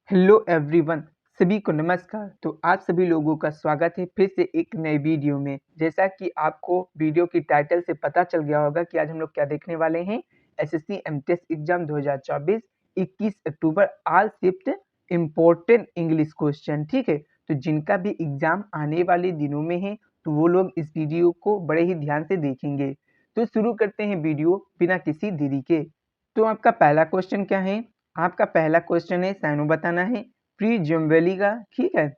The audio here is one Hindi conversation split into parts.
हेलो एवरीवन, सभी को नमस्कार। तो आप सभी लोगों का स्वागत है फिर से एक नए वीडियो में। जैसा कि आपको वीडियो की टाइटल से पता चल गया होगा कि आज हम लोग क्या देखने वाले हैं। SSC MTS exam 2024 21 October all shift important English question. ठीक है, तो जिनका भी एग्जाम आने वाले दिनों में है तो वो लोग इस वीडियो को बड़े ही ध्यान से देखेंगे। तो शुरू करते हैं वीडियो बिना किसी देरी के। तो आपका पहला क्वेश्चन क्या है? आपका पहला क्वेश्चन है, साइनो बताना है प्रीजियोमेबली का। ठीक है,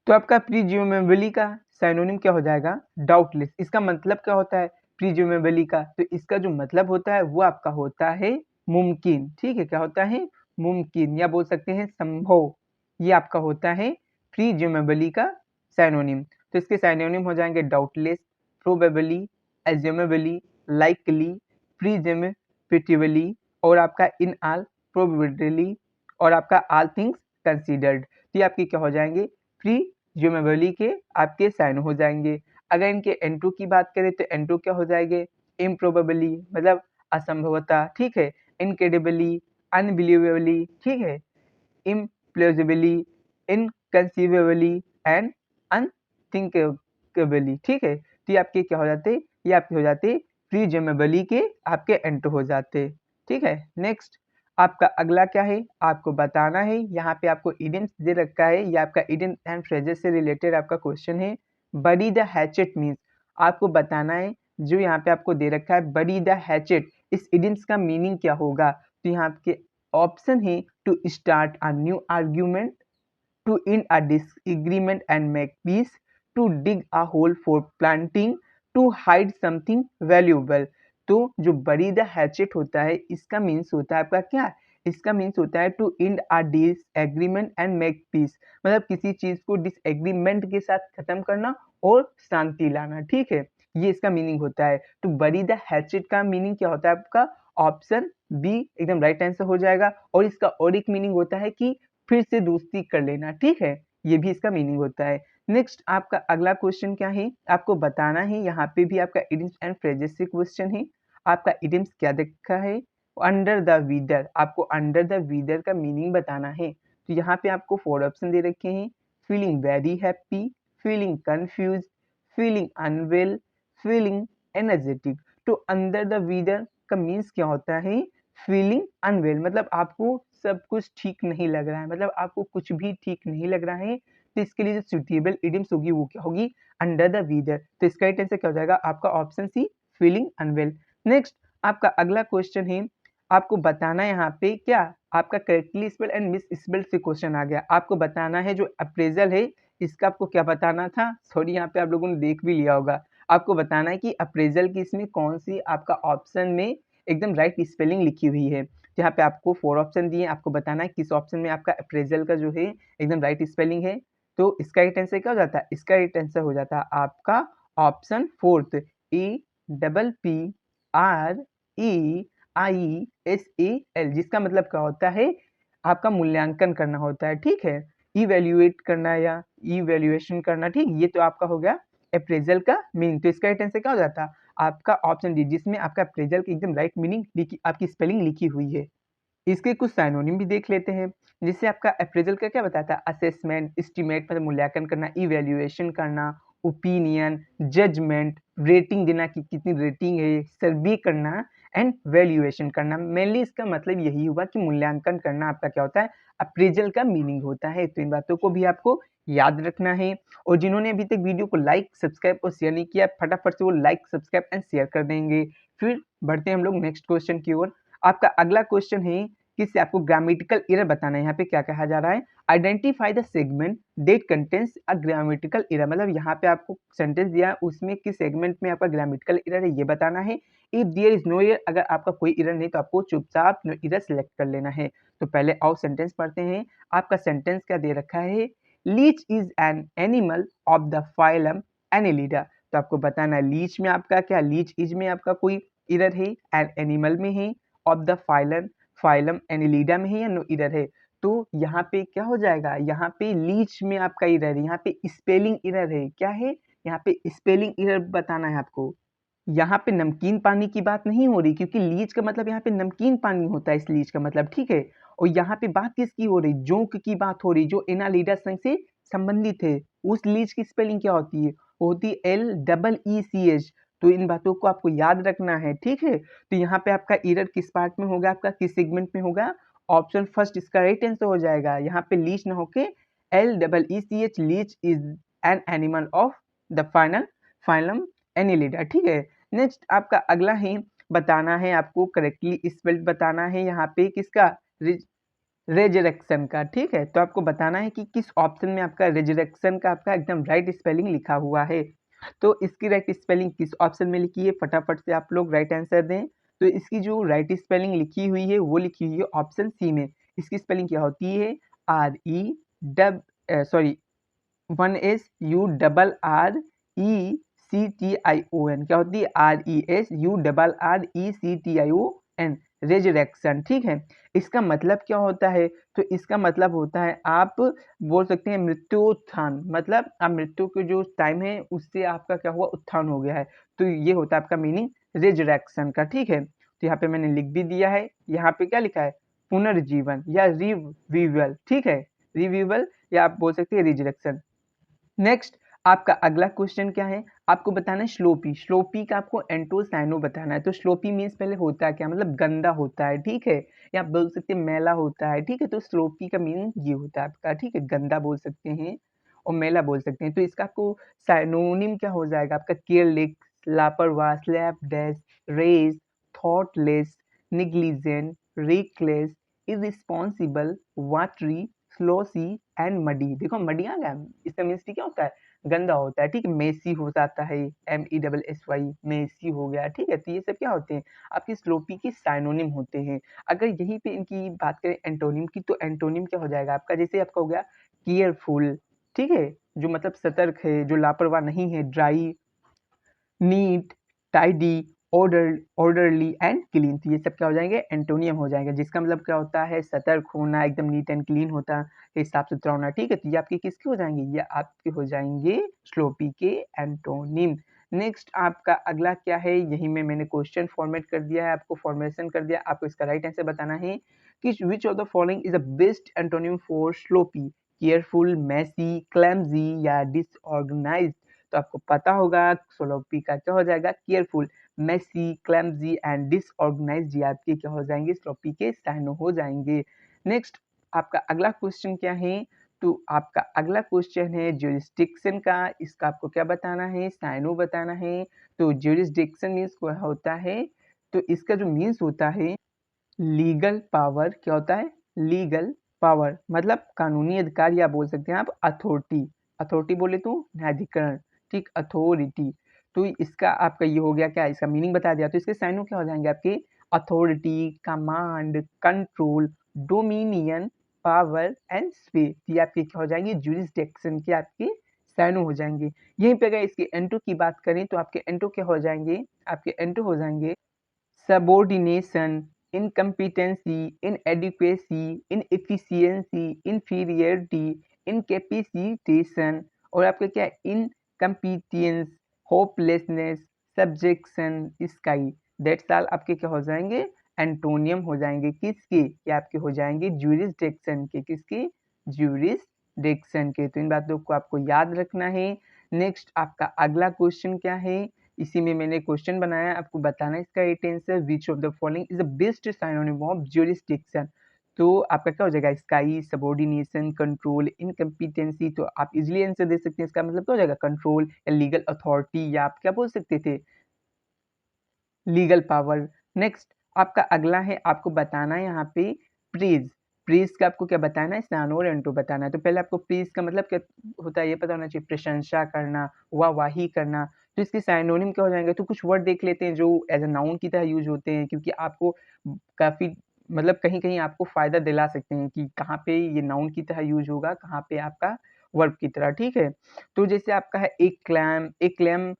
तो आपका प्रीजियोमेबली का साइनोनिम क्या हो जाएगा? डाउटलेस। इसका मतलब क्या होता है प्रीजियोमेबली का? तो इसका जो मतलब होता है वो आपका होता है मुमकिन। ठीक है, क्या होता है? मुमकिन, या बोल सकते हैं संभव। ये आपका होता है प्रीजियोमेबली का साइनोनिम। तो इसके साइनोनिम हो जाएंगे डाउटलेस, प्रोबेबली, एज्यूमेबली, लाइकली, प्रीजियोमेबली और आपका इन ऑल प्रोबेबिलिटी और आपका ऑल थिंग्स कंसीडर्ड। तो ये आपके क्या हो जाएंगे? प्रीजियोमेबली के आपके साइन हो जाएंगे। अगर इनके N2 की बात करें तो N2 क्या हो जाएंगे? इम्प्रोबेबली मतलब असंभवता। ठीक है, इनक्रेडिबली, अनबिलीवेबली, ठीक है, इम्प्लॉजिबली, इनकंसीवेबली एंड अनथिंकेबली। ठीक है, तो ये आपके क्या हो जाते? ये आपके हो जाते प्रीजियोमेबली के आपके N2 हो जाते। ठीक है, नेक्स्ट आपका अगला क्या है? आपको बताना है, यहाँ पे आपको इडियम्स दे रखा है, ये आपका इडियम एंड फ्रेजेस से रिलेटेड आपका क्वेश्चन है। बरी द हैचेट मीन्स, आपको बताना है जो यहाँ पे आपको दे रखा है बरी द हैचेट, इस इडियम्स का मीनिंग क्या होगा? तो यहाँ आपके ऑप्शन है to start a new argument, to end a disagreement and make peace, to dig a hole for planting, to hide something valuable। तो जो bury the hatchet होता है इसका मीन्स होता है आपका क्या? इसका मीन्स होता है to end a disagreement and make peace, मतलब किसी चीज को डिसएग्रीमेंट के साथ खत्म करना और शांति लाना। ठीक है, ये इसका मीनिंग होता है। तो बरी द हैचेट का मीनिंग क्या होता है आपका? ऑप्शन बी एकदम राइट आंसर हो जाएगा। और इसका और एक मीनिंग होता है कि फिर से दोस्ती कर लेना। ठीक है, ये भी इसका मीनिंग होता है। नेक्स्ट आपका अगला क्वेश्चन क्या है? आपको बताना है, यहाँ पे भी आपका इडियम्स एंड फ्रेजेस से क्वेश्चन है। आपका इडियम्स क्या देखा है? Under the wither. आपको अंडर द वीदर का मीनिंग बताना है। तो यहाँ पे आपको 4 ऑप्शन दे रखे हैं। Feeling very happy, feeling confuse, feeling unwell, feeling energetic. तो अंडर द वीदर का मीन्स क्या होता है? फीलिंग अनवेल, मतलब आपको सब कुछ ठीक नहीं लग रहा है, मतलब आपको कुछ भी ठीक नहीं लग रहा है। तो इसके लिए जो सुटेबल इडियम्स होगी वो क्या होगी? Under the weather. तो इसका राइट आंसर क्या हो जाएगा? आपका option C, feeling unwell. Next आपका अगला क्वेश्चन है, आपको बताना है यहाँ पे क्या? आपका correctly spell and miss spell से क्वेश्चन आ गया। आपको बताना है जो अप्रेजल है इसका आपको क्या बताना था? सॉरी, यहाँ पे आप लोगों ने देख भी लिया होगा। आपको बताना है कि अप्रेजल की इसमें कौन सी आपका ऑप्शन में एकदम राइट स्पेलिंग लिखी हुई है। यहाँ पे आपको 4 ऑप्शन दिए, आपको बताना है किस ऑप्शन में आपका अप्रेजल का जो है एकदम राइट स्पेलिंग है। तो इसका राइट आंसर क्या हो जाता है? इसका राइट आंसर हो जाता है आपका ऑप्शन फोर्थ, EPPREISAL, जिसका मतलब क्या होता है? आपका मूल्यांकन करना होता है। ठीक है, इवेल्युएट करना या इवेल्युएशन करना। ठीक, ये तो आपका हो गया अप्रेजल का मीनिंग। तो इसका राइट आंसर क्या हो जाता है? आपका ऑप्शन डी, जिसमें आपका अप्रेजल की एकदम राइट मीनिंग लिखी, आपकी स्पेलिंग लिखी हुई है। इसके कुछ साइनोनिम भी देख लेते हैं। जिससे आपका अप्रेजल का क्या बताता है? असेसमेंट, एस्टिमेट मतलब मूल्यांकन करना, इवैल्यूएशन करना, ओपिनियन, जजमेंट, रेटिंग देना कि कितनी रेटिंग है, सर्वे करना एंड वैल्यूएशन करना। मेनली इसका मतलब यही हुआ कि मूल्यांकन करना आपका क्या होता है? अप्रेजल का मीनिंग होता है। तो इन बातों को भी आपको याद रखना है। और जिन्होंने अभी तक वीडियो को लाइक, सब्सक्राइब और शेयर नहीं किया, फटाफट से वो लाइक, सब्सक्राइब एंड शेयर कर देंगे। फिर बढ़ते हैं हम लोग नेक्स्ट क्वेश्चन की ओर। आपका अगला क्वेश्चन है, किससे आपको ग्रामेटिकल एरर बताना है। यहाँ पे क्या कहा जा रहा है? Identify the segment that contains a grammatical error, मतलब यहाँ पे आपको सेंटेंस दिया है उसमें किस सेगमेंट में आपका ग्रामेटिकल एरर है ये बताना है। If there is no error, अगर आपका कोई एरर नहीं तो आपको चुपचाप नो एरर सेलेक्ट कर लेना है। तो पहले आओ सेंटेंस पढ़ते हैं। आपका सेंटेंस क्या दे रखा है? Leech is an animal of the phylum Annelida. तो आपको बताना है लीच में आपका क्या? लीच इज में आपका कोई एरर है, एन एनिमल में है, of the phylum, phylum Annelida में है या नो एरर है? तो यहाँ पे क्या हो जाएगा? यहाँ पे लीच में आपका एरर है, यहाँ पे स्पेलिंग एरर है। क्या है? यहाँ पे स्पेलिंग एरर बताना है आपको। यहाँ पे नमकीन पानी की बात नहीं हो रही, क्योंकि लीच का मतलब यहाँ पे नमकीन पानी होता है, इस लीच का मतलब। ठीक है, और यहाँ पे बात किसकी हो रही, जोंक की बात हो रही, जो एनालिडा संघ से संबंधित है। उस लीच की स्पेलिंग क्या होती है, वो होती है LEECH। तो इन बातों को आपको याद रखना है, ठीक है। तो यहाँ पे आपका एरर किस पार्ट में होगा, आपका किस सेगमेंट में होगा, ऑप्शन फर्स्ट इसका राइट आंसर हो जाएगा। यहाँ पे लीच ना होके LEECH, leech is an animal of the phylum Annelida, ठीक है। नेक्स्ट आपका अगला है, बताना है आपको करेक्टली स्पेल्ड बताना है यहाँ पे किसका, रेजरेक्शन का, ठीक है। तो आपको बताना है कि किस ऑप्शन में आपका रेजरेक्शन का आपका एकदम राइट स्पेलिंग लिखा हुआ है। तो इसकी राइट स्पेलिंग किस ऑप्शन में लिखी है, फटाफट से आप लोग राइट आंसर दें। तो इसकी जो राइट स्पेलिंग लिखी हुई है वो लिखी हुई है ऑप्शन सी में। इसकी स्पेलिंग क्या होती है, RESURRECTION, क्या होती है, RESURRECTION, रेजरेक्शन, ठीक है। इसका मतलब क्या होता है, तो इसका मतलब होता है आप बोल सकते हैं मृत्युत्थान, मतलब आप मृत्यु के जो टाइम है उससे आपका क्या हुआ, उत्थान हो गया है। तो ये होता है आपका मीनिंग रेजरेक्शन का, ठीक है। तो यहाँ पे मैंने लिख भी दिया है, यहाँ पे क्या लिखा है, पुनर्जीवन या रिवीवल, ठीक है, रिवीवल या आप बोल सकते हैं रिजरेक्शन। नेक्स्ट आपका अगला क्वेश्चन क्या है, आपको बताना है स्लोपी। स्लोपी का आपको एंटोसाइनो बताना है। तो स्लोपी मीन्स पहले होता है क्या, मतलब गंदा होता है, ठीक है, या आप बोल सकते हैं मैला होता है, ठीक है। तो स्लोपी का मीनिंग ये होता है आपका, ठीक है, गंदा बोल सकते हैं और मैला बोल सकते हैं। तो इसका आपको साइनोनिम क्या हो जाएगा आपका, केयरलेस, लापरवाह, slapdash, rash, thoughtless, negligent, reckless, irresponsible, watery, sloshy and muddy. देखो मडी आ गया, इसका मीन्स क्या होता है, गंदा होता है, ठीक है। मेसी हो जाता है, MESSY, मेसी हो गया, ठीक है। तो ये सब क्या होते हैं, आपकी स्लोपी की साइनोनिम होते हैं। अगर यहीं पे इनकी बात करें एंटोनिम की, तो एंटोनिम क्या हो जाएगा आपका, जैसे आपका हो गया केयरफुल, ठीक है, जो मतलब सतर्क है, जो लापरवाह नहीं है, dry, neat, tidy, orderly and clean. तो ये सब क्या हो जाएंगे, एंटोनियम हो जाएंगे, जिसका मतलब क्या होता है, सतर्क होना, एकदम नीट एंड क्लीन होता है, साफ सुथरा होना, ठीक है। तो ये आपके किसके हो जाएंगे, ये आपके हो जाएंगे स्लोपी के एंटोनिम। नेक्स्ट आपका अगला क्या है, यही में मैंने क्वेश्चन फॉर्मेट कर दिया है, आपको फॉर्मेशन कर दिया, आपको इसका राइट आंसर बताना है कि which of the following is the best antonym for sloppy, careful, messy, clumsy या डिसऑर्गेनाइज्ड। तो आपको पता होगा स्लोपी का क्या हो जाएगा, केयरफुल, मेसी, क्लैमजी एंड डिसऑर्गेनाइज्ड, ये आपके क्या हो जाएंगे, स्लोपी के साइनो हो जाएंगे। नेक्स्ट आपका अगला क्वेश्चन क्या है, तो आपका अगला क्वेश्चन है ज्यूरिसडिक्शन का। इसका आपको क्या बताना है, साइनो बताना है। तो ज्यूरिसडिक्शन मीन्स क्या होता है, तो इसका जो मीन्स होता है लीगल पावर, क्या होता है, लीगल पावर मतलब कानूनी अधिकार, या बोल सकते हैं आप अथॉरिटी। अथॉरिटी बोले तो न्यायाधिकरण, ठीक, अथॉरिटी। तो इसका आपका ये हो गया क्या, इसका मीनिंग बता दिया। तो इसके साइनो क्या हो जाएंगे आपके, authority, command, control, dominion, power and स्वे। ये आपके क्या हो जाएंगे, ज्यूरिसडिक्शन के आपके साइनो हो जाएंगे। यहीं पे अगर इसके एंटो की बात करें तो आपके एंटो क्या हो जाएंगे, आपके एंटो हो जाएंगे subordination, incompetency, inadequacy, inefficiency, inferiority, incapacitation, और आपका क्या है, incompetence, hopelessness, subjection, sky। That's all आपके क्या हो जाएंगे, एंटोनियम हो जाएंगे किसके, ये आपके हो जाएंगे ज्यूरिसडिक्शन के, किसके, ज्यूरिसडिक्शन के। तो इन बातों को आपको याद रखना है। नेक्स्ट आपका अगला क्वेश्चन क्या है, इसी में मैंने क्वेश्चन बनाया, आपको बताना है इसका right answer, which of the following is the best synonym of jurisdiction. तो आपका क्या हो जाएगा, स्काई, सबऑर्डिनेशन, कंट्रोल, इनकम्पिटेंसी। तो आप इजीली आंसर दे सकते हैं, इसका मतलब क्या हो जाएगा, कंट्रोल या लीगल अथॉरिटी, या आप क्या बोल सकते थे, लीगल पावर। नेक्स्ट आपका अगला है, आपको बताना है यहाँ पे प्रेज। प्रेज का आपको क्या बताना है, साइनो और एंटो बताना है। तो पहले आपको प्रेज का मतलब क्या होता है ये पता होना चाहिए, प्रशंसा करना, वाहवाही करना। तो इसके साइनोनिम क्या हो जाएंगे, तो कुछ वर्ड देख लेते हैं जो एज अ नाउन की तरह यूज होते हैं, क्योंकि आपको काफी मतलब कहीं कहीं आपको फायदा दिला सकते हैं कि कहाँ पे ये नाउन की तरह यूज होगा, कहाँ पे आपका वर्ब की तरह, ठीक है। तो जैसे आपका है एक क्लैम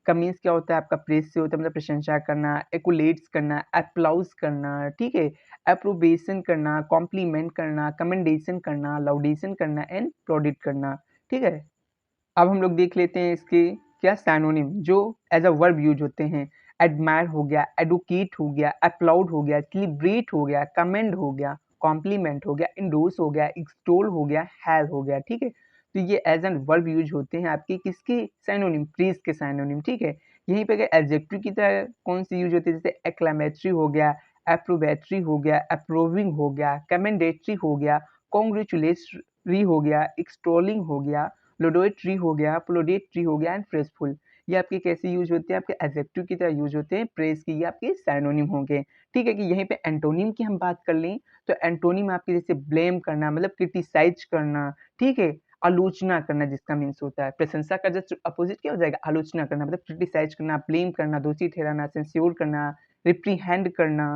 का मीन्स क्या होता है, आपका प्रेज से होता है मतलब प्रशंसा करना, एक्युलेट्स करना, अप्लाउज करना, ठीक है, अप्रोबेशन करना, कॉम्प्लीमेंट करना, कमेंडेशन करना, लाउडेशन करना एंड प्रोडिट करना, ठीक है। अब हम लोग देख लेते हैं इसके क्या सैनोनिम जो एज अ वर्ब यूज होते हैं। एडमायर हो गया, एडुकेट हो गया, अप्लाउड हो गया, सेलिब्रेट हो गया, कमेंड हो गया, कॉम्प्लीमेंट हो गया, इंडोर्स हो गया, एक्सटोल हो गया, हैज हो गया, ठीक है। तो ये एज एन वर्ब यूज होते हैं आपके किसके साइनोनिम, प्रेज के साइनोनिम, ठीक है। यहीं पे अगर एडजेक्टिव की तरह कौन सी यूज होती है, जैसे एक्लामेटरी हो गया, अप्रोबेटरी हो गया, अप्रूविंग हो गया, कमेंडेटरी हो गया, कॉन्ग्रेचुलेटरी हो गया, एक्सटोलिंग हो गया, लोडोएट्री हो गया, प्लोडेट्री हो गया एंड प्रेसफुल। ये आपके कैसे यूज होते हैं, आपके एडजेक्टिव की तरह यूज होते हैं, प्रेज की ये आपके साइनोनिम होंगे, ठीक है। कि यहीं पे एंटोनिम की हम बात कर लें तो एंटोनिम आपके जैसे ब्लेम करना, मतलब क्रिटिसाइज करना, ठीक है, आलोचना करना जिसका मीन्स होता है। प्रशंसा का जस्ट अपोजिट क्या हो जाएगा, आलोचना करना, मतलब क्रिटिसाइज करना, ब्लेम करना, दोषी ठहराना, सेंस्योर करना, रिप्रीहेंड करना,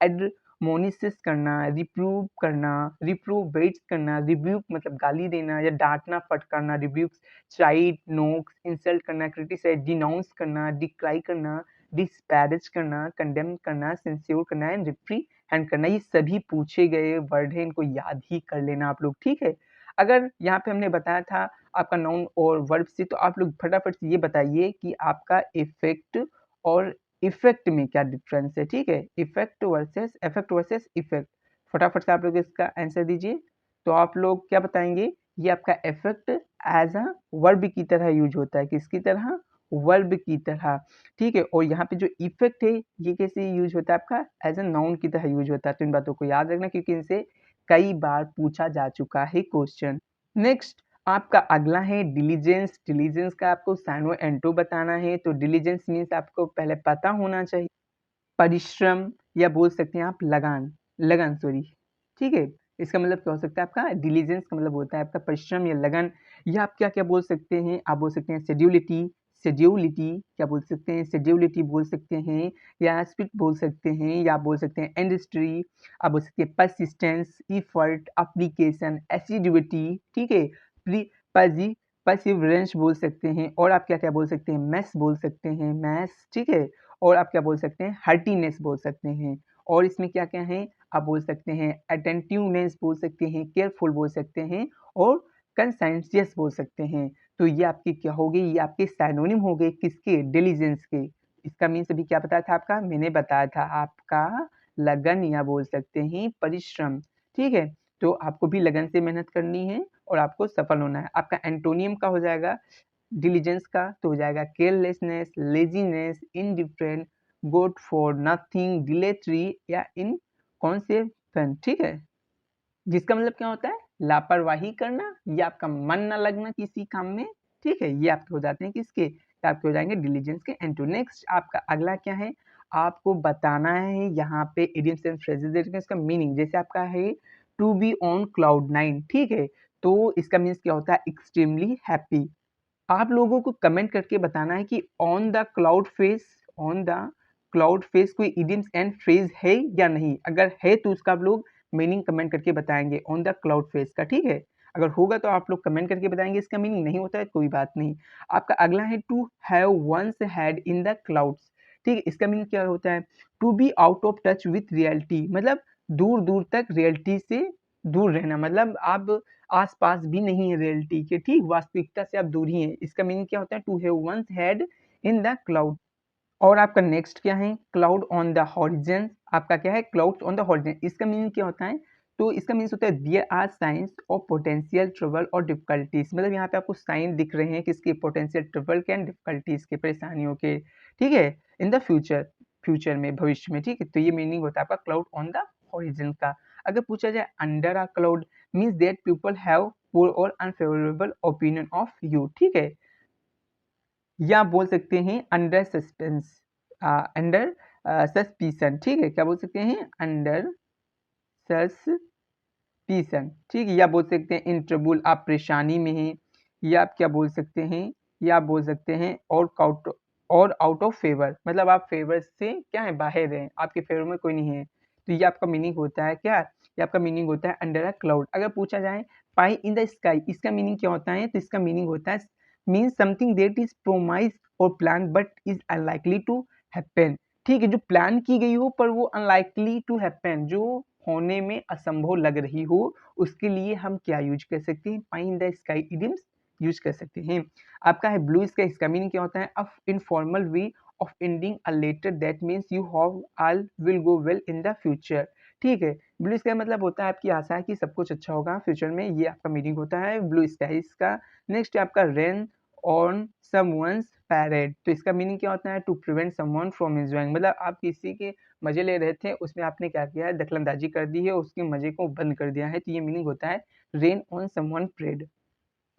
एडमोनिसिस करना, रिप्रूव करना, रिप्रोवेट करना, रिब्यूक मतलब गाली देना या डांटना फटकारना, रिब्यूक, चाइड, नोक्स, इंसल्ट करना, क्रिटिसाइज, डिनाउंस करना, डिक्राई करना, डिस्पैरेज करना, कंडेम करना, सेंस्योर करना एंड रिप्रीहेंड करना। ये सभी पूछे गए वर्ड हैं, इनको याद ही कर लेना आप लोग, ठीक है। अगर यहाँ पे हमने बताया था आपका नाउन और वर्ब से, तो आप लोग फटाफट से ये बताइए कि आपका इफेक्ट और इफेक्ट में क्या डिफरेंस है, ठीक है। इफेक्ट वर्सेस इफेक्ट, फटाफट से आप लोग इसका आंसर दीजिए। तो आप लोग क्या बताएंगे, ये आपका इफेक्ट एज अ वर्ब की तरह यूज होता है, किसकी तरह, वर्ब की तरह, ठीक है। और यहाँ पे जो इफेक्ट है ये कैसे यूज होता है, आपका एज अ नाउन की तरह यूज होता है। तो इन बातों को याद रखना क्योंकि इनसे कई बार पूछा जा चुका है क्वेश्चन। नेक्स्ट आपका अगला है डिलीजेंस। डिलीजेंस का आपको साइनो एंटो बताना है। तो डिलीजेंस मीन्स आपको पहले पता होना चाहिए, परिश्रम या बोल सकते हैं आप लगान, लगन सॉरी, ठीक है। इसका मतलब क्या हो सकता है, आपका डिलीजेंस का मतलब होता है आपका परिश्रम या लगन। या आप क्या क्या बोल सकते हैं, आप बोल सकते हैं शेड्यूलिटी, शेड्यूलिटी क्या बोल सकते हैं, शेड्यूलिटी बोल सकते हैं, या स्पिट बोल सकते हैं, या आप बोल सकते हैं इंडस्ट्री, आप बोल सकते हैं परसिस्टेंस, इफर्ट, एप्लीकेशन, एसिडिविटी, ठीक है, पजी परसिवरेंस बोल सकते हैं। और आप क्या क्या बोल सकते हैं, मैस बोल सकते हैं, मैस, ठीक है। और आप क्या बोल सकते हैं, हर्टीनेस बोल सकते हैं। और इसमें क्या क्या है, आप बोल सकते हैं अटेंटिवनेस बोल सकते हैं, केयरफुल बोल सकते हैं, और कंसाइंशियस बोल सकते हैं। तो ये आपके क्या हो गए, ये आपके साइनोनिम हो गए किसके, डिलीजेंस के। इसका मीन्स अभी क्या बताया था आपका, मैंने बताया था आपका लगन या बोल सकते हैं परिश्रम, ठीक है। तो आपको भी लगन से मेहनत करनी है और आपको सफल होना है। आपका एंटोनियम का हो जाएगा डिलीजेंस का, तो हो जाएगा carelessness, laziness, indifferent, good for nothing, dilatory या इनकॉन्सिक्वेंट, ठीक है। जिसका मतलब क्या होता है, लापरवाही करना या आपका मन ना लगना किसी काम में, ठीक है। ये आपके हो जाते हैं किसके, तो आपके हो जाएंगे डिलीजेंस के एंटो। नेक्स्ट आपका अगला क्या है, आपको बताना है यहाँ पे इडियम्स एंड फ्रेजेस देखें इसका मीनिंग। जैसे आपका है टू बी ऑन क्लाउड 9, ठीक है। तो इसका मीन्स क्या होता है, एक्सट्रीमली हैप्पी। आप लोगों को कमेंट करके बताना है कि on the cloud face, on the cloud face कोई इडियम्स एंड फ्रेज है या नहीं। अगर है तो उसका आप लोग मीनिंग कमेंट करके बताएंगे ऑन द क्लाउड फेस का, ठीक है। अगर होगा तो आप लोग कमेंट करके बताएंगे, इसका मीनिंग नहीं होता है कोई बात नहीं। आपका अगला है to have one's head in the clouds, ठीक है। इसका मीनिंग क्या होता है, to be out of touch with reality, मतलब दूर दूर तक रियलिटी से दूर रहना, मतलब आप आस-पास भी नहीं है रियलिटी के, ठीक, वास्तविकता से आप दूर ही हैं। इसका मीनिंग क्या होता है, to have one's head in the cloud. और आपका नेक्स्ट क्या है, क्लाउड ऑन द हॉरिजन। आपका क्या है, क्लाउड्स ऑन द हॉरिजन। इसका मीनिंग क्या होता है, तो इसका मीनिंग होता है there are signs of potential trouble और डिफिकल्टीज, मतलब यहाँ पे आपको साइन दिख रहे हैं किसके, पोटेंशियल ट्रबल के एंड डिफिकल्टीज के, परेशानियों के, ठीक है, इन द फ्यूचर, फ्यूचर में, भविष्य में, ठीक है। तो ये मीनिंग होता है आपका क्लाउड ऑन द हॉरिजन का। अगर पूछा जाए under a cloud means that people have poor और अनफेवरेबल ओपिनियन ऑफ यू, ठीक है। या बोल सकते हैं अंडर सस्पेंस, अंडर सस्पिशन, ठीक है। क्या बोल सकते हैं, अंडर सस्पिशन, ठीक है। या बोल सकते हैं इन ट्रबुल, आप परेशानी में हैं। या आप क्या बोल सकते हैं, या आप बोल सकते हैं और आउट ऑफ फेवर, मतलब आप फेवर से क्या है, बाहर हैं, आपके फेवर में कोई नहीं है। तो ये आपका मीनिंग होता है क्या, ये आपका मीनिंग होता है अंडर अ क्लाउड। अगर पूछा जाए पाई इन द स्काई, इसका मीनिंग क्या होता है, तो इसका मीनिंग होता है means something that is promise और plan but is unlikely to happen, ठीक है। जो प्लान की गई हो पर वो अनलाइकली टू हैपन, जो होने में असंभव लग रही हो, उसके लिए हम क्या यूज कर सकते हैं, pie in the sky idioms use कर सकते हैं। आपका है ब्लू स्काई, इसका मीनिंग क्या होता है, a informal way of ending a letter that means you have all will go well in the future, ठीक है। ब्लू स्काई मतलब होता है आपकी आशा है कि सब कुछ अच्छा होगा फ्यूचर में, ये आपका मीनिंग होता है ब्लू स्काई इसका। नेक्स्ट है आपका रेन ऑन समवन्स पैरेड, तो इसका मीनिंग क्या होता है? To prevent someone from enjoying, मतलब आप किसी के मजे ले रहे थे, उसमें आपने क्या किया है? दखलंदाजी कर दी है, उसके मजे को बंद कर दिया है, तो ये मीनिंग होता है रेन ऑन समवन परेड।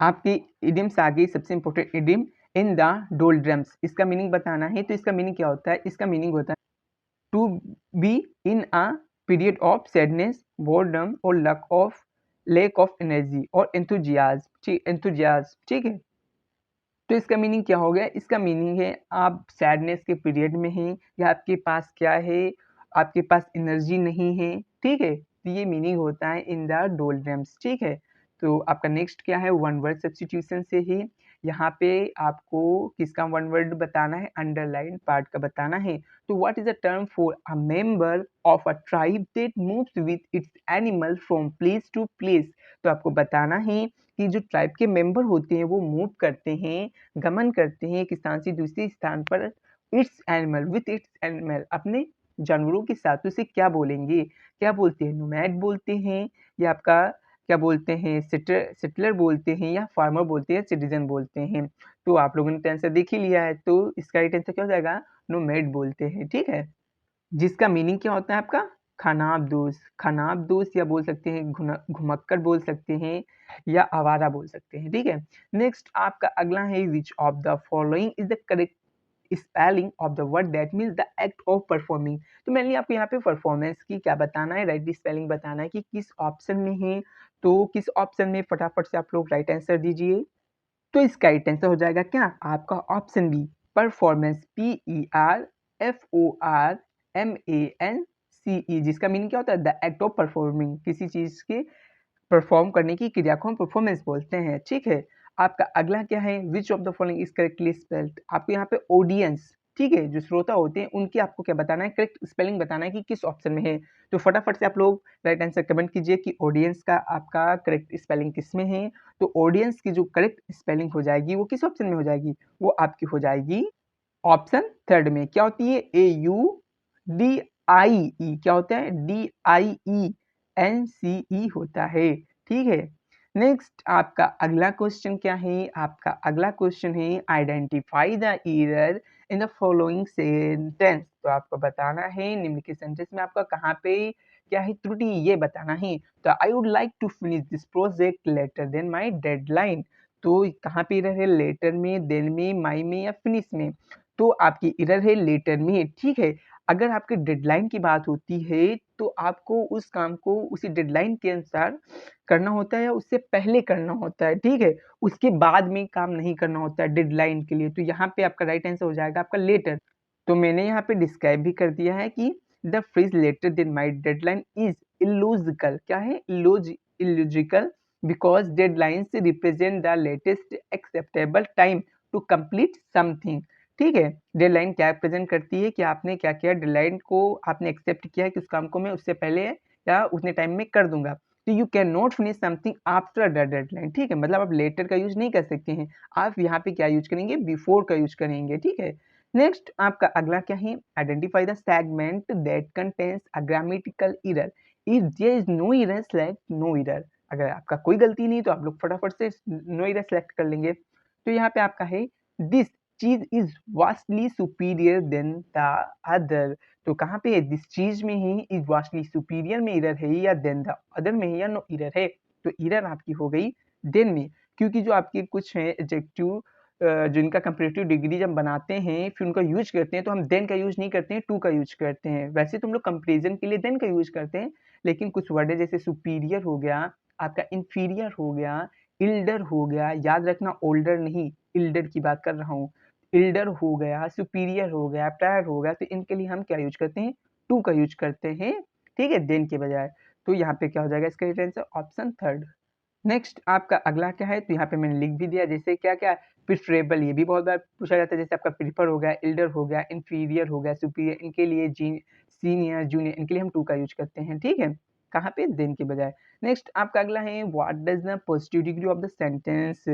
आपकी इडियम्स आ गई, सबसे इंपॉर्टेंट इडियम इन द डोल्ड्रम्स, इसका मीनिंग बताना है। तो इसका मीनिंग क्या होता है? इसका मीनिंग होता है to be in a period of sadness, boredom और लैक ऑफ एनर्जी और एंथुजियाज्म, ठीक है। तो इसका मीनिंग क्या हो गया? इसका मीनिंग है आप सैडनेस के पीरियड में हैं, या आपके पास क्या है? आपके पास एनर्जी नहीं है, ठीक है। तो ये मीनिंग होता है इन द डोल्ड्रम्स, ठीक है। तो आपका नेक्स्ट क्या है? वन वर्ड सब्स्टिट्यूशन से ही यहाँ पे आपको किसका वन वर्ड बताना है? अंडरलाइन पार्ट का बताना है। तो what is the term for a member of a tribe that moves with its animal from place to place? तो आपको बताना है कि जो ट्राइब के मेंबर होते हैं वो मूव करते हैं, गमन करते हैं एक स्थान से दूसरे स्थान पर इट्स एनिमल, अपने जानवरों के साथ। उसे क्या बोलेंगे? क्या बोलते हैं? नोमैड बोलते हैं, या आपका क्या बोलते हैं? सेटलर बोलते हैं, या फार्मर बोलते हैं, सिटीजन बोलते हैं। तो आप लोगों ने तो आंसर देख ही लिया है, तो इसका राइट आंसर क्या हो जाएगा? नोमैड बोलते हैं, ठीक है। जिसका मीनिंग क्या होता है आपका? खानाबदोश या बोल सकते हैं घुमक्कड़ बोल सकते हैं, या आवारा बोल सकते हैं, ठीक है। नेक्स्ट आपका अगला है विच of the following is the correct spelling of the word that means the act of performing. तो मेनली आपको यहाँ पे परफॉर्मेंस की क्या बताना है? राइट स्पेलिंग बताना है कि किस ऑप्शन में है। तो किस ऑप्शन में? फटाफट से आप लोग राइट आंसर दीजिए। तो इसका राइट आंसर हो जाएगा क्या? आपका ऑप्शन बी, परफॉर्मेंस, PERFORMANCE, जिसका मीनिंग क्या होता है? द एक्ट ऑफ परफॉर्मिंग, किसी चीज के परफॉर्म करने की क्रिया को हम परफॉर्मेंस बोलते हैं, ठीक है। आपका अगला क्या है? विच of the following is correctly spelled? आपको यहाँ पे ऑडियंस, ठीक है, जो श्रोता होते हैं उनकी आपको क्या बताना है? करेक्ट स्पेलिंग बताना है कि किस ऑप्शन में है। तो फटाफट से आप लोग राइट आंसर कमेंट कीजिए कि ऑडियंस का आपका करेक्ट स्पेलिंग किस में है। तो ऑडियंस की जो करेक्ट स्पेलिंग हो जाएगी वो किस ऑप्शन में हो जाएगी? वो आपकी हो जाएगी ऑप्शन थर्ड में। क्या होती है? AUDIE, क्या होता है? DIENCE होता है, ठीक है। नेक्स्ट आपका अगला क्वेश्चन क्या है? आपका अगला क्वेश्चन है identify the error in the following sentence. तो आपको बताना है निम्नलिखित सेंटेंस में आपका कहाँ पे क्या है त्रुटि, ये बताना है। तो I would like to finish this project later than my deadline. तो कहाँ पे एरर है? लेटर में, देन में, माई में, या फिनिश में? तो आपकी एरर है लेटर में, ठीक है। अगर आपके डेडलाइन की बात होती है तो आपको उस काम को उसी डेडलाइन के अनुसार करना होता है, या उससे पहले करना होता है, ठीक है। उसके बाद में काम नहीं करना होता है डेडलाइन के लिए। तो यहाँ पे आपका राइट आंसर हो जाएगा आपका लेटर। तो मैंने यहाँ पे डिस्क्राइब भी कर दिया है कि the phrase later than my deadline is illogical. क्या है? इलॉजिकल बिकॉज डेडलाइन से represent the latest acceptable time to complete something, ठीक है। डेडलाइन क्या प्रेजेंट करती है कि आपने क्या किया, डेडलाइन को आपने एक्सेप्ट किया है कि उस काम को मैं उससे पहले या उतने टाइम में कर दूंगा। तो you can not finish something after the deadline, ठीक है। मतलब आप लेटर का यूज नहीं कर सकते हैं, आप यहाँ पे क्या यूज करेंगे? बिफोर का यूज करेंगे, ठीक है। नेक्स्ट आपका अगला क्या है? Identify the segment that contains a grammatical error. If there is no error select no error. अगर आपका कोई गलती नहीं तो आप लोग फटाफट से नो एरर सेलेक्ट कर लेंगे। तो यहाँ पे आपका है दिस चीज is vastly superior than the other. तो कहाँ पे है? दिस चीज में ही इज वास्टली सुपीरियर में एरर है, या देन द अदर में है, या नो एरर है? तो एरर आपकी हो गई देन में, क्योंकि जो आपके कुछ है एडजेक्टिव जिनका कंपैरेटिव डिग्री जब बनाते हैं फिर उनका यूज करते हैं, तो हम देन का यूज नहीं करते हैं, टू का यूज करते हैं। वैसे तो हम लोग कंपेरिजन के लिए देन का यूज करते हैं, लेकिन कुछ वर्ड है जैसे सुपीरियर हो गया, आपका इंफीरियर हो गया, इल्डर हो गया, याद रखना ओल्डर नहीं, इल्डर की बात कर रहा हूँ। इल्डर हो गया, सुपीरियर हो गया, प्रायर हो गया, तो इनके लिए हम क्या यूज करते हैं? टू का यूज करते हैं, ठीक है, देन के बजाय। तो यहाँ पे क्या हो जाएगा इसका right answer? Option third. Next आपका अगला क्या है? तो यहाँ पे मैंने लिख भी दिया, जैसे क्या क्या प्रिफरेबल, ये भी बहुत बार पूछा जाता है, जैसे आपका प्रीफर हो गया, एल्डर हो गया, इंफीरियर हो गया, सुपीरियर, इनके लिए सीनियर, जूनियर, इनके लिए हम टू का यूज करते हैं, ठीक है। कहाँ पे? देन के बजाय। नेक्स्ट आपका अगला है what does the positive degree of the sentence.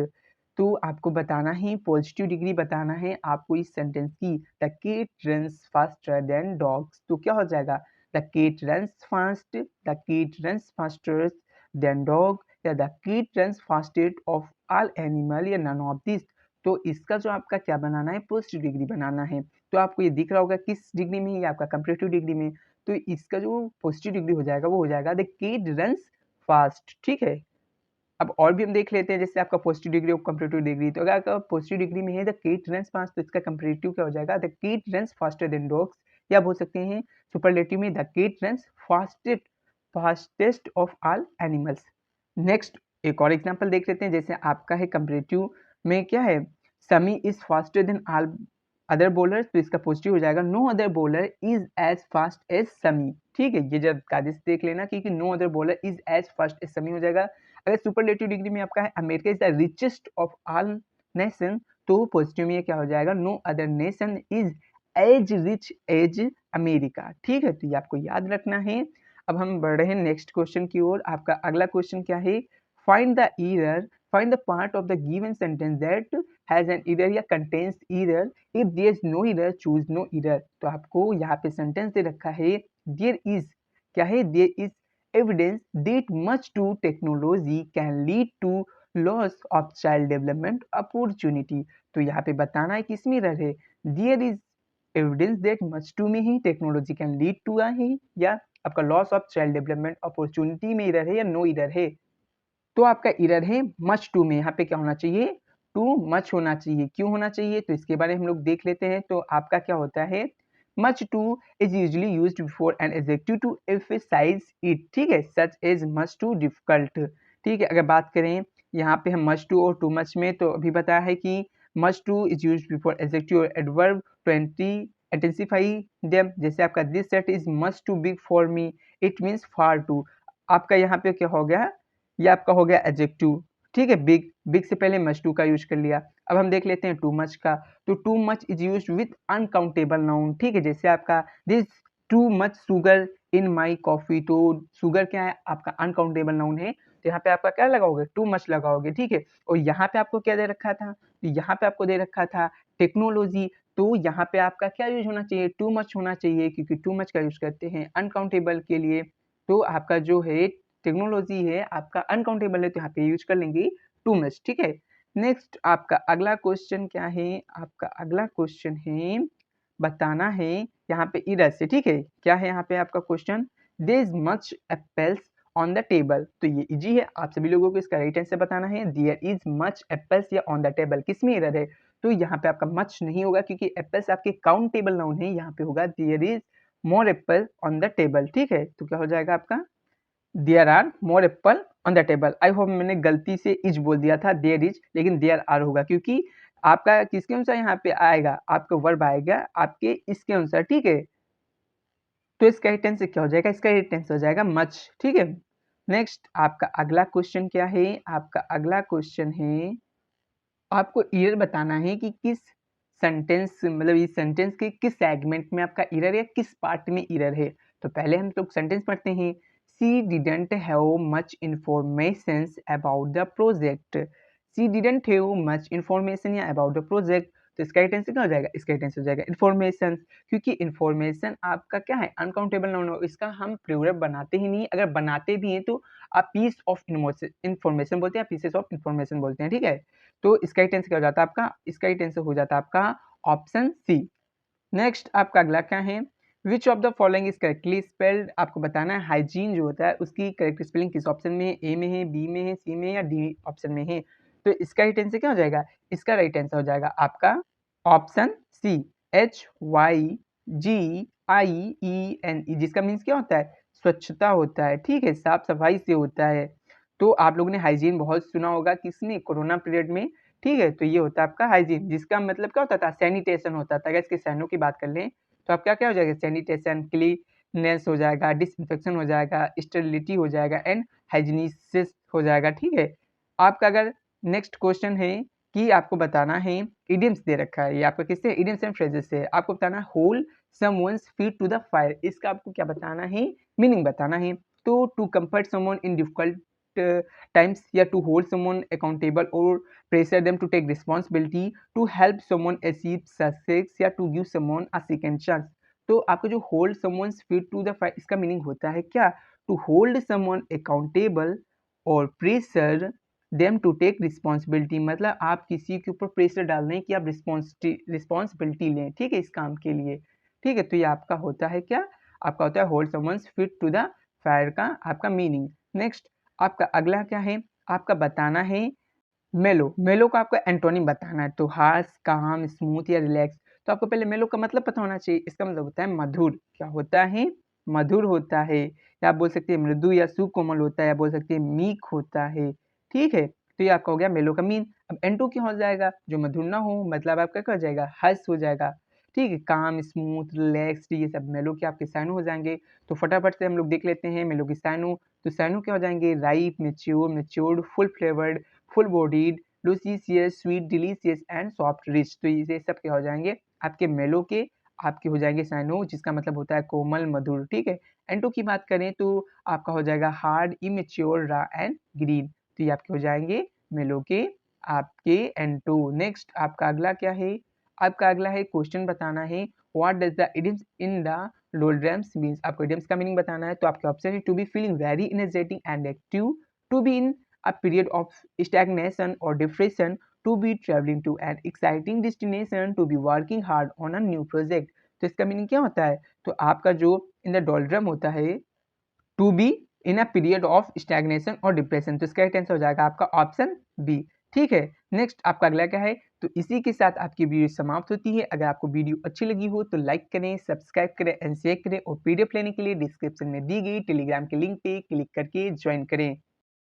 तो आपको बताना है, पॉजिटिव डिग्री बताना है आपको इस सेंटेंस की। The kid runs faster than dogs. तो क्या हो जाएगा? द कीट रन्स फास्ट, द कीट रन्स फास्टर देन डॉग, या द कीट runs fastest of all animal, या नन ऑफ दिस। तो इसका जो आपका क्या बनाना है, पोस्ट डिग्री बनाना है। तो आपको ये दिख रहा होगा किस डिग्री में, ये आपका कंपैरेटिव डिग्री में। तो इसका जो पॉजिटिव डिग्री हो जाएगा वो हो जाएगा द किड रन्स फास्ट, ठीक है। अब और भी हम देख लेते हैं, जैसे आपका पॉजिटिव डिग्री और कंपैरेटिव डिग्री। तो अगर आपका पॉजिटिव डिग्री में है द किड रन्स फास्ट, तो इसका कंपैरेटिव क्या हो जाएगा, the kid runs faster than dogs, या बोल सकते हैं सुपरलेटिव में the kid runs fastest of all animals. Next एक और एग्जांपल देख लेते हैं, जैसे आपका है कंपैरेटिव में क्या है, Shami is faster than all other bowlers, तो इसका पॉजिटिव हो जाएगा no other bowler is as fast as Shami, ठीक है। ये जब कायदे से देख लेना, क्योंकि no other bowler is as fast as Shami हो जाएगा। अगर सुपरलेटिव डिग्री में आपका है America is the richest of all nation, तो पॉजिटिव में ये क्या हो जाएगा, no other nation is as rich as America, ठीक है। तो ये आपको याद रखना है। अब हम बढ़ रहे हैं नेक्स्ट क्वेश्चन की ओर। आपका अगला क्वेश्चन क्या है, find the error, find the part of the given sentence that has an error या contains error, if there is no error choose no error. तो आपको यहाँ पे सेंटेंस दे रखा है देयर इज, क्या है, there is evidence that much too technology can lead to loss of child development opportunity. तो यहाँ पे बताना है किस में एरर है, there is evidence that much too में ही टेक्नोलॉजी कैन लीड टू है, या आपका loss of child development opportunity में एरर है, या नो एरर है। तो आपका एरर है मच टू में, यहाँ पे क्या होना चाहिए, टू मच होना चाहिए। क्यों होना चाहिए, तो इसके बारे में हम लोग देख लेते हैं। तो आपका क्या होता है, much too is usually used before an adjective to emphasise it, ठीक है, such as much too difficult, ठीक है। अगर बात करें यहाँ पे हम मच टू और टू मच में, तो अभी बताया है कि much too is used before adjective और एडवर्ब टू इंटेंसिफाई देम। जैसे आपका this set is much too big for me, it means far too. आपका यहाँ पे क्या हो गया, ये आपका हो गया एडजेक्टिव, ठीक है। बिग, बिग से पहले मच टू का यूज कर लिया। अब हम देख लेते हैं टू मच का। तो too much is used with uncountable noun, ठीक है। जैसे आपका this too much sugar in my coffee, तो शुगर क्या है, आपका अनकाउंटेबल नाउन है। तो यहाँ पे आपका क्या लगाओगे, टू मच लगाओगे, ठीक है। और यहाँ पे आपको क्या दे रखा था, तो यहाँ पे आपको दे रखा था टेक्नोलॉजी। तो यहाँ पे आपका क्या यूज होना चाहिए, टू मच होना चाहिए, क्योंकि टू मच का यूज करते हैं अनकाउंटेबल के लिए। तो आपका जो है टेक्नोलॉजी है आपका अनकाउंटेबल है, तो यहाँ पे यूज कर लेंगे टू मच, ठीक है। नेक्स्ट आपका अगला क्वेश्चन क्या है, आपका अगला क्वेश्चन है बताना है यहाँ पे इधर से, ठीक है। क्या है यहाँ पे आपका question, there is much apples on the table. तो ये इजी है, आप सभी लोगों को इसका राइट आंसर बताना है। देयर इज मच एप्पल्स या ऑन द टेबल, किस में एरर है, तो यहाँ पे आपका मच नहीं होगा, क्योंकि एप्पल्स आपके काउंटेबल नाउन है। यहाँ पे होगा there is more apple on the table, ठीक है। तो क्या हो जाएगा आपका, there are more apple on the table. I hope मैंने गलती से इज बोल दिया था, देयर इज, लेकिन देयर आर होगा, क्योंकि आपका किसके अनुसार यहाँ पे आएगा, आपका वर्ब आएगा आपके इसके अनुसार, ठीक है। तो इसका ही टेंस क्या हो जाएगा, इसका ही टेंस हो जाएगा मच, ठीक है। नेक्स्ट आपका अगला क्वेश्चन क्या है, आपका अगला क्वेश्चन है आपको ईयर बताना है कि किस सेंटेंस, मतलब इस सेंटेंस के किस सेगमेंट में आपका एरर है, किस पार्ट में एरर है। तो पहले हम लोग सेंटेंस पढ़ते हैं, सी didn't have much information about the project, C didn't have much information या अबाउट द प्रोजेक्ट। तो इसका टेंस क्या हो जाएगा, इसका टेंस हो जाएगा इन्फॉर्मेशन, क्योंकि इन्फॉर्मेशन आपका क्या है अनकाउंटेबल नाउन है, इसका हम प्लूरल बनाते ही नहीं, अगर बनाते भी हैं तो आप पीस ऑफ इन्फॉर्मेशन बोलते हैं, पीसेस ऑफ इन्फॉर्मेशन बोलते हैं, ठीक है। तो इसका ही टेंस क्या हो जाता है आपका, इसका ही टेंस हो जाता है आपका ऑप्शन सी। नेक्स्ट आपका अगला क्या है, विच of the following is correctly spelled. आपको बताना है हाइजीन जो होता है उसकी करेक्ट स्पेलिंग किस ऑप्शन में है, ए में है, बी में है, सी में या डी ऑप्शन में है। तो इसका ही टेंस क्या हो जाएगा, इसका राइट आंसर हो जाएगा आपका ऑप्शन सी, HYGIENE, जिसका मीन्स क्या होता है, स्वच्छता होता है, ठीक है, साफ सफाई से होता है। तो आप लोगों ने हाइजीन बहुत सुना होगा किसमें, कोरोना पीरियड में, ठीक है। तो ये होता है आपका हाइजीन, जिसका मतलब क्या होता था, सैनिटेशन होता था। अगर इसके सैनों की बात कर लें तो आपका क्या हो जाएगा, सैनिटेशन, क्लीननेस हो जाएगा, डिसइंफेक्शन हो जाएगा, स्टेरिलिटी हो जाएगा एंड हाइजीनिसिस हो जाएगा, ठीक है। आपका अगर नेक्स्ट क्वेश्चन है कि आपको बताना है, इडियम्स दे रखा है, ये आपका किससे, इडियम्स एंड फ्रेजेस से। आपको बताना है hold someone's feet to the fire, इसका आपको क्या बताना है, मीनिंग बताना है। तो to comfort someone in difficult times, या to hold someone accountable or pressure them to take responsibility, to help someone achieve success, या to give someone a second chance। तो आपका जो hold someone's feet to the fire, इसका मीनिंग होता है क्या, टू होल्ड समवन अकाउंटेबल और pressure them to take responsibility, मतलब आप किसी के ऊपर प्रेशर डाल रहे हैं कि आप रिस्पॉन्सिबिलिटी लें, ठीक है, इस काम के लिए, ठीक है। तो ये आपका होता है क्या, आपका होता है hold someone's feet to the fire का आपका मीनिंग। नेक्स्ट आपका अगला क्या है, आपका बताना है मेलो। मेलो का आपको एंटोनिम बताना है, तो हार्श, काम, स्मूथ या रिलैक्स। तो आपको पहले मेलो का मतलब पता होना चाहिए, इसका मतलब होता है मधुर। क्या होता है, मधुर होता है, या आप बोल सकते हैं मृदु या सुकोमल होता है, या बोल सकते हैं मीक होता है, ठीक है। तो ये आपका हो गया मेलो का मीन। अब एंटो क्या हो जाएगा, जो मधुर ना हो, मतलब आपका क्या हो जाएगा, हर्ष हो जाएगा, ठीक है। काम, स्मूथ, रिलैक्स्ड, ये सब मेलो के आपके साइनो हो जाएंगे। तो फटाफट से हम लोग देख लेते हैं मेलो के साइनो। तो साइनो क्या हो जाएंगे, ripe, mature, matured, full flavoured, full bodied, Lucius, sweet, delicious and soft rich. तो ये सब क्या हो जाएंगे आपके मेलो के, आपके हो जाएंगे साइनो, जिसका मतलब होता है कोमल, मधुर, ठीक है। एंटो की बात करें तो आपका हो जाएगा हार्ड, इमेच्योर, रा एंड ग्रीन। तो ये आपके हो जाएंगे मेलो के आपके एंटो। नेक्स्ट आपका अगला क्या है, आपका अगला है क्वेश्चन बताना है, what does the idioms in the doldrums means. आपको इडियम्स का मीनिंग बताना है। तो आपके ऑप्शन है to be feeling very energetic and active, to be in a period of stagnation or depression, to be traveling to an exciting destination, to be working hard on a new project। तो इसका मीनिंग क्या होता है, तो आपका जो इन द डोल्ड्रम होता है, to be in a period of stagnation और डिप्रेशन। तो इसका राइट आंसर हो जाएगा आपका ऑप्शन बी, ठीक है। नेक्स्ट आपका अगला क्या है, तो इसी के साथ आपकी वीडियो समाप्त होती है। अगर आपको वीडियो अच्छी लगी हो तो लाइक करें, सब्सक्राइब करें एंड शेयर करें, और पीडीएफ लेने के लिए डिस्क्रिप्शन में दी गई टेलीग्राम के लिंक पे क्लिक करके ज्वाइन करें।